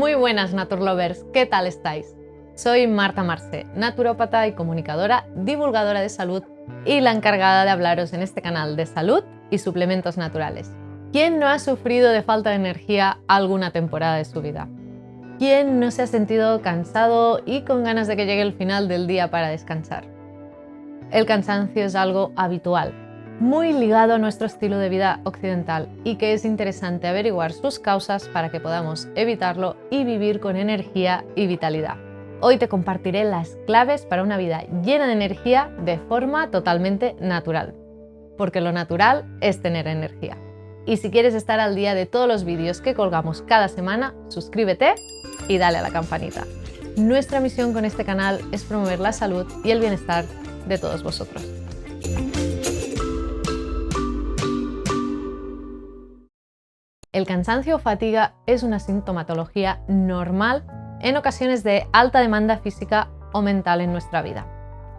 Muy buenas Naturlovers, ¿qué tal estáis? Soy Marta Marcé, naturópata y comunicadora, divulgadora de salud y la encargada de hablaros en este canal de salud y suplementos naturales. ¿Quién no ha sufrido de falta de energía alguna temporada de su vida? ¿Quién no se ha sentido cansado y con ganas de que llegue el final del día para descansar? El cansancio es algo habitual, muy ligado a nuestro estilo de vida occidental y que es interesante averiguar sus causas para que podamos evitarlo y vivir con energía y vitalidad. Hoy te compartiré las claves para una vida llena de energía de forma totalmente natural, porque lo natural es tener energía. Y si quieres estar al día de todos los vídeos que colgamos cada semana, suscríbete y dale a la campanita. Nuestra misión con este canal es promover la salud y el bienestar de todos vosotros. El cansancio o fatiga es una sintomatología normal en ocasiones de alta demanda física o mental en nuestra vida.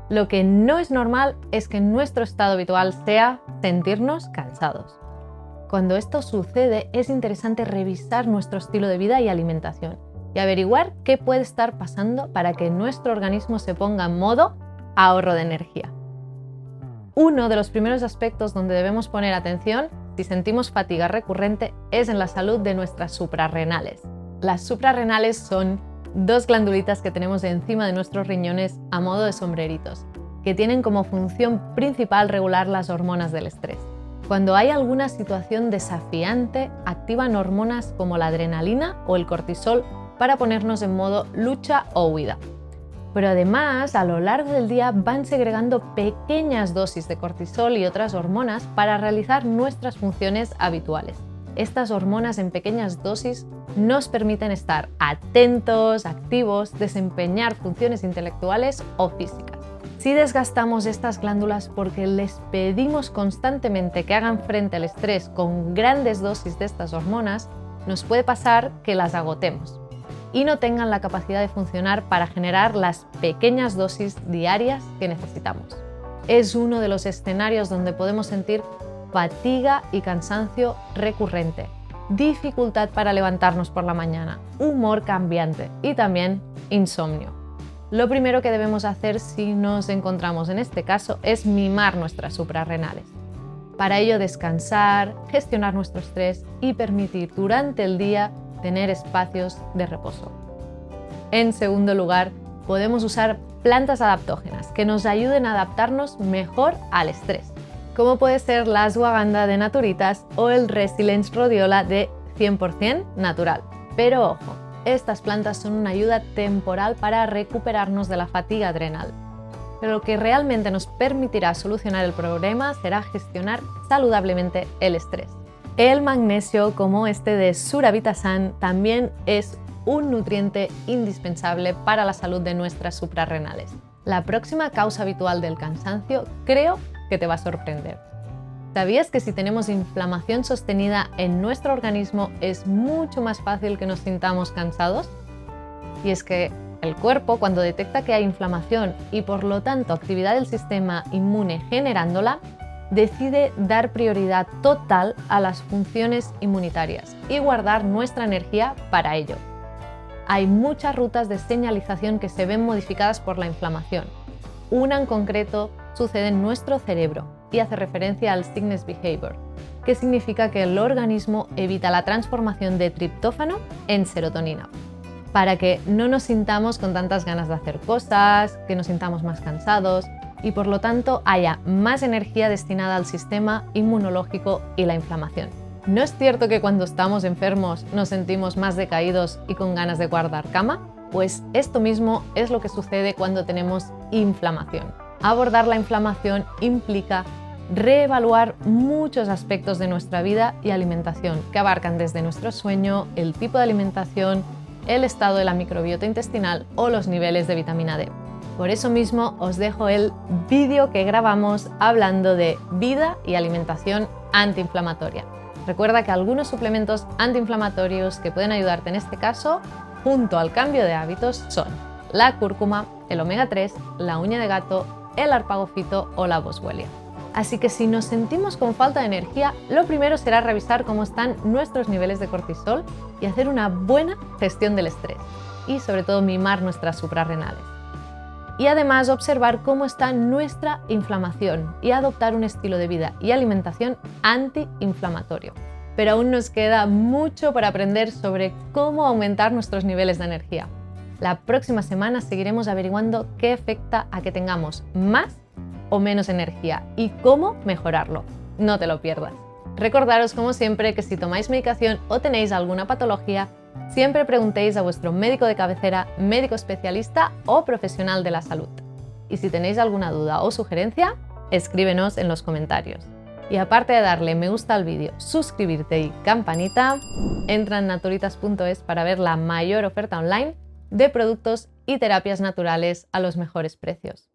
Lo que no es normal es que nuestro estado habitual sea sentirnos cansados. Cuando esto sucede, es interesante revisar nuestro estilo de vida y alimentación y averiguar qué puede estar pasando para que nuestro organismo se ponga en modo ahorro de energía. Uno de los primeros aspectos donde debemos poner atención si sentimos fatiga recurrente es en la salud de nuestras suprarrenales. Las suprarrenales son dos glandulitas que tenemos encima de nuestros riñones a modo de sombreritos, que tienen como función principal regular las hormonas del estrés. Cuando hay alguna situación desafiante, activan hormonas como la adrenalina o el cortisol para ponernos en modo lucha o huida. Pero además, a lo largo del día van segregando pequeñas dosis de cortisol y otras hormonas para realizar nuestras funciones habituales. Estas hormonas en pequeñas dosis nos permiten estar atentos, activos, desempeñar funciones intelectuales o físicas. Si desgastamos estas glándulas porque les pedimos constantemente que hagan frente al estrés con grandes dosis de estas hormonas, nos puede pasar que las agotemos y no tengan la capacidad de funcionar para generar las pequeñas dosis diarias que necesitamos. Es uno de los escenarios donde podemos sentir fatiga y cansancio recurrente, dificultad para levantarnos por la mañana, humor cambiante y también insomnio. Lo primero que debemos hacer si nos encontramos en este caso es mimar nuestras suprarrenales. Para ello descansar, gestionar nuestro estrés y permitir durante el día tener espacios de reposo. En segundo lugar, podemos usar plantas adaptógenas que nos ayuden a adaptarnos mejor al estrés, como puede ser la ashwagandha de Naturitas o el Resilience Rhodiola de 100% natural. Pero ojo, estas plantas son una ayuda temporal para recuperarnos de la fatiga adrenal. Pero lo que realmente nos permitirá solucionar el problema será gestionar saludablemente el estrés. El magnesio, como este de Suravitasan, también es un nutriente indispensable para la salud de nuestras suprarrenales. La próxima causa habitual del cansancio creo que te va a sorprender. ¿Sabías que si tenemos inflamación sostenida en nuestro organismo es mucho más fácil que nos sintamos cansados? Y es que el cuerpo, cuando detecta que hay inflamación y por lo tanto actividad del sistema inmune generándola, decide dar prioridad total a las funciones inmunitarias y guardar nuestra energía para ello. Hay muchas rutas de señalización que se ven modificadas por la inflamación. Una en concreto sucede en nuestro cerebro y hace referencia al sickness behavior, que significa que el organismo evita la transformación de triptófano en serotonina, para que no nos sintamos con tantas ganas de hacer cosas, que nos sintamos más cansados y por lo tanto haya más energía destinada al sistema inmunológico y la inflamación. ¿No es cierto que cuando estamos enfermos nos sentimos más decaídos y con ganas de guardar cama? Pues esto mismo es lo que sucede cuando tenemos inflamación. Abordar la inflamación implica reevaluar muchos aspectos de nuestra vida y alimentación, que abarcan desde nuestro sueño, el tipo de alimentación, el estado de la microbiota intestinal o los niveles de vitamina D. Por eso mismo os dejo el vídeo que grabamos hablando de vida y alimentación antiinflamatoria. Recuerda que algunos suplementos antiinflamatorios que pueden ayudarte en este caso, junto al cambio de hábitos, son la cúrcuma, el omega 3, la uña de gato, el arpagofito o la boswellia. Así que si nos sentimos con falta de energía, lo primero será revisar cómo están nuestros niveles de cortisol y hacer una buena gestión del estrés. Y sobre todo mimar nuestras suprarrenales. Y además observar cómo está nuestra inflamación y adoptar un estilo de vida y alimentación antiinflamatorio. Pero aún nos queda mucho por aprender sobre cómo aumentar nuestros niveles de energía. La próxima semana seguiremos averiguando qué afecta a que tengamos más o menos energía y cómo mejorarlo. No te lo pierdas. Recordaros como siempre que si tomáis medicación o tenéis alguna patología, siempre preguntéis a vuestro médico de cabecera, médico especialista o profesional de la salud. Y si tenéis alguna duda o sugerencia, escríbenos en los comentarios. Y aparte de darle me gusta al vídeo, suscribirte y campanita, entra en naturitas.es para ver la mayor oferta online de productos y terapias naturales a los mejores precios.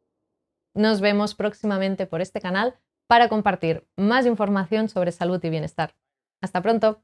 Nos vemos próximamente por este canal para compartir más información sobre salud y bienestar. ¡Hasta pronto!